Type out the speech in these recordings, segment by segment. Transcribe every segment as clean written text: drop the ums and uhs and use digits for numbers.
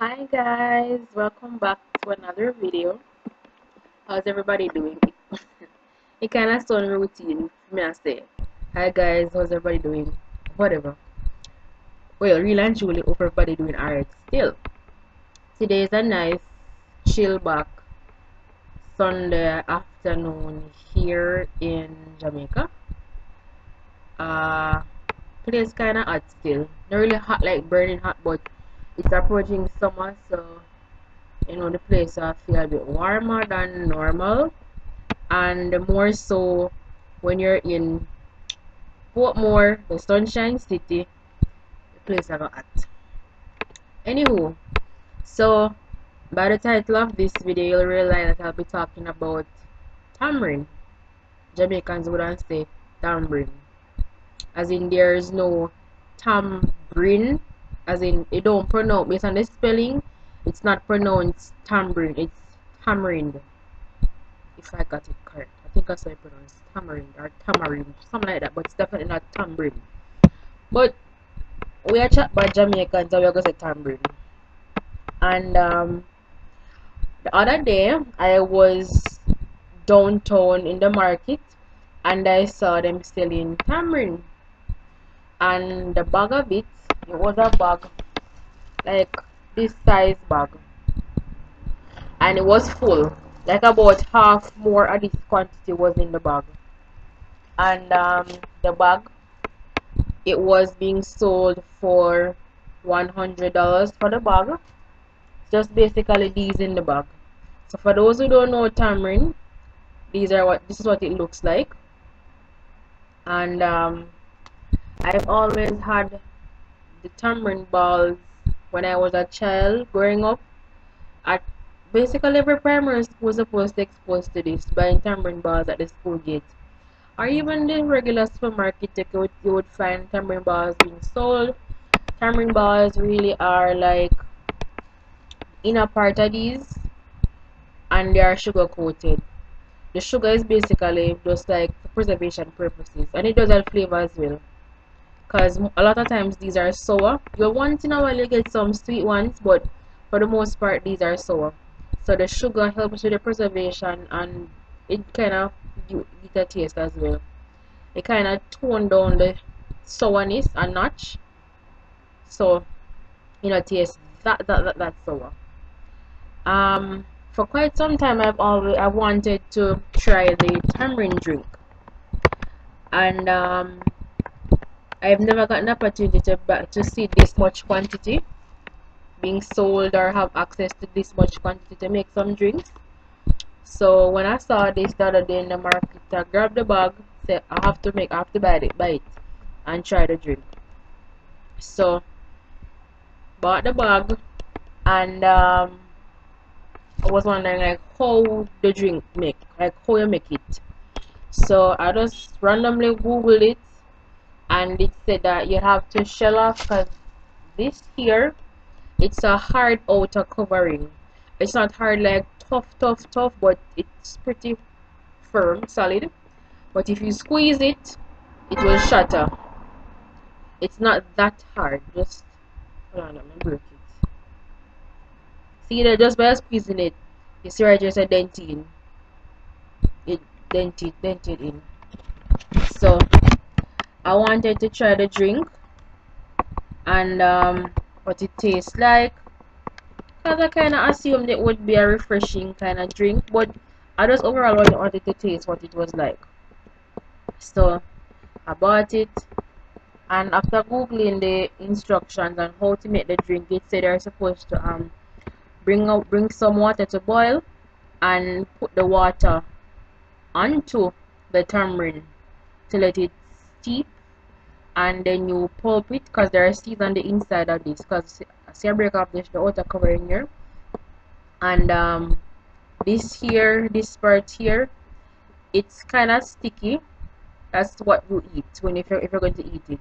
Hi guys, welcome back to another video. How's everybody doing? It kind of sound routine, may I say. Hi guys, how's everybody doing? Whatever. Well, real and truly, hope everybody doing alright still. Today is a nice chill back Sunday afternoon here in Jamaica. Uh, Today's kind of hot still. Not really hot like burning hot, but it's approaching summer, so the place I feel a bit warmer than normal, and more so when you're in Portmore, the Sunshine City, the place I got hot. Anywho, so by the title of this video, you'll realize that I'll be talking about tamarind. Jamaicans wouldn't say tamarind, as in there's no tamarind, as in it don't pronounce based on the spelling. It's not pronounced tamarind, it's tamarind. If I got it correct. I think that's how I pronounce tamarind or tamarind, something like that, but it's definitely not tamarind. But we are chat about Jamaicans, so we're gonna say tamarind. And the other day I was downtown in the market and I saw them selling tamarind. And the bag of it was a bag like this size bag. And it was full. Like about half more of this quantity was in the bag. And the bag, it was being sold for $100 for the bag. Just basically these in the bag. So for those who don't know tamarind, this is what it looks like. And I've always had the tamarind balls when I was a child growing up. At basically every primary school was supposed to expose to this, buying tamarind balls at the school gate. Or even the regular supermarket, you would find tamarind balls being sold. Tamarind balls really are like inner part of these, and they are sugar coated. The sugar is basically just like for preservation purposes, and it does have flavor as well. Because a lot of times these are sour. You once in a while you get some sweet ones, but for the most part these are sour. So the sugar helps with the preservation, and it kind of get a taste as well. It kind of tone down the sourness a notch, so taste that sour. For quite some time I wanted to try the tamarind drink, and I've never got an opportunity to see this much quantity being sold or have access to this much quantity to make some drinks. So when I saw this the other day in the market, I grabbed the bag, said I have to buy it and try the drink. So bought the bag, and I was wondering like how the drink make, like how you make it. So I just randomly googled it, and it said that you have to shell off, because this here, it's a hard outer covering. It's not hard like tough, but it's pretty firm, solid. But if you squeeze it, it will shatter. It's not that hard. Just hold on, let me break it. See that just by squeezing it, you see right there's a denting. It dented in. So I wanted to try the drink and what it tastes like, because I kind of assumed it would be a refreshing kind of drink, but I just overall wanted to taste what it was like. So I bought it, and after googling the instructions on how to make the drink, it said you're supposed to bring some water to boil and put the water onto the tamarind to let it steep, and then you pulp it, because there are seeds on the inside of this, because see I break off the outer covering here, and this part here, it's kind of sticky. That's what you eat if you're going to eat it,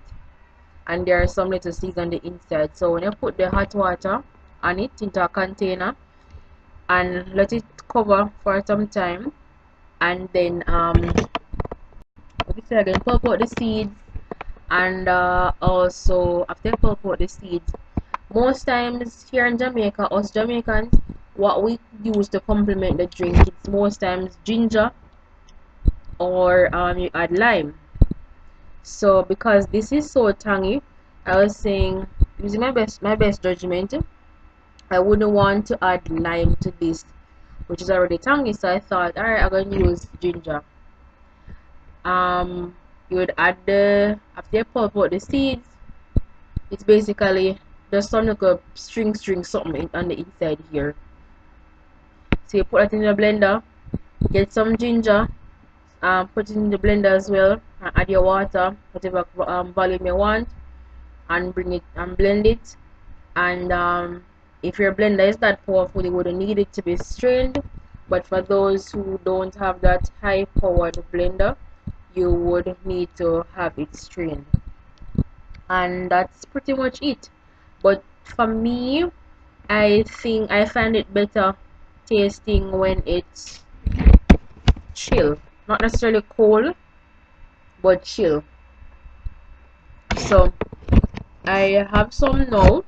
and there are some little seeds on the inside. So when you put the hot water on it into a container and let it cover for some time, and then again pulp out the seeds, and also after you pulp out the seeds, most times here in Jamaica, us Jamaicans, what we use to complement the drink, it's most times ginger, or you add lime. So because this is so tangy, I was saying, using my best judgment, I wouldn't want to add lime to this, which is already tangy. So I thought, alright, I'm gonna use ginger. You would add the, after you pulp out the seeds, it's basically just some like a string something on the inside here. So you put that in the blender, get some ginger, put it in the blender as well, and add your water, whatever volume you want, and bring it and blend it. And if your blender is that powerful, you wouldn't need it to be strained, but for those who don't have that high powered blender, you would need to have it strained. And that's pretty much it. But for me, I think I find it better tasting when it's chill, not necessarily cold, but chill. So I have some now.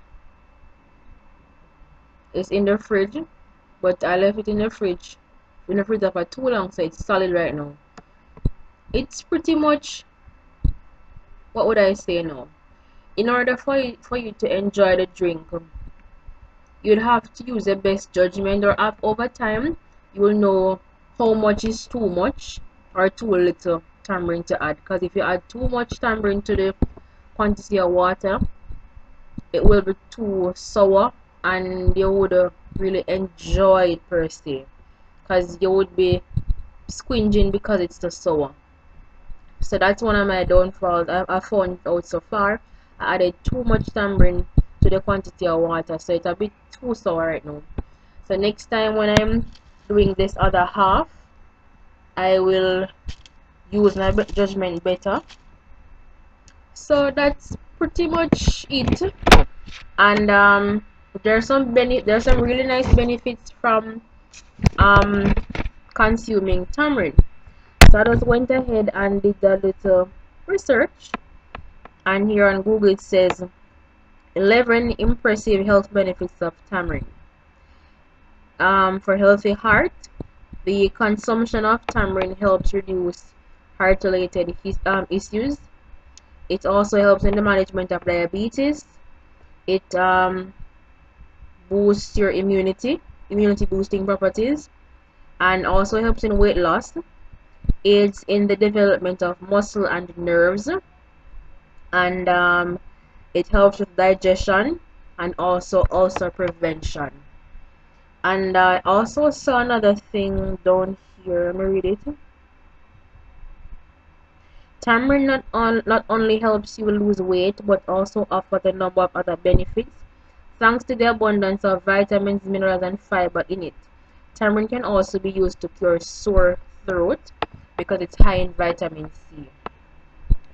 It's in the fridge, but I left it in the fridge for too long, so it's solid right now. It's pretty much, what would I say now? In order for you to enjoy the drink, you'd have to use the best judgment, or over time you will know how much is too much or too little tamarind to add. Because if you add too much tamarind to the quantity of water, it will be too sour, and you would really enjoy it per se, because you would be squinging because it's too sour. So that's one of my downfalls I found out so far. I added too much tamarind to the quantity of water, so it's a bit too sour right now. So next time when I'm doing this other half, I will use my judgment better. So that's pretty much it. And there's some really nice benefits from consuming tamarind. So I just went ahead and did a little research, and here on Google it says 11 impressive health benefits of tamarind. For healthy heart, the consumption of tamarind helps reduce heart-related issues. It also helps in the management of diabetes. It boosts your immunity boosting properties, and also helps in weight loss. Aids in the development of muscle and nerves, and it helps with digestion and also ulcer prevention. And I also saw another thing down here. Let me read it. Tamarind not only helps you lose weight, but also offers a number of other benefits thanks to the abundance of vitamins, minerals, and fiber in it. Tamarind can also be used to cure sore throat because it's high in vitamin C.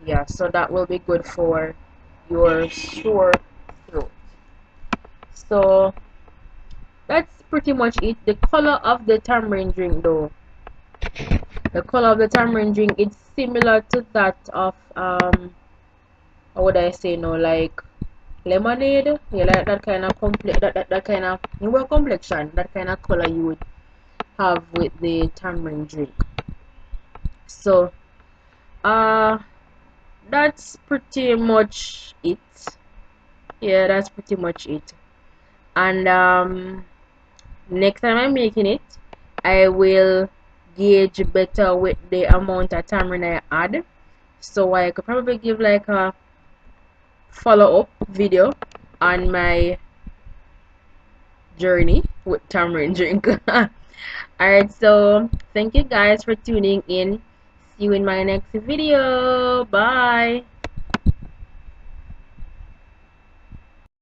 Yeah, so that will be good for your sore throat. So that's pretty much it. The color of the tamarind drink, though, the color of the tamarind drink, it's similar to that of how would I say, no, like lemonade. Yeah, like that kind of that kind of complexion, that kind of color you would have with the tamarind drink. So that's pretty much it. Yeah, that's pretty much it. And next time I'm making it, I will gauge better with the amount of tamarind I add, so I could probably give like a follow-up video on my journey with tamarind drink. Alright, so thank you guys for tuning in. See you in my next video. Bye.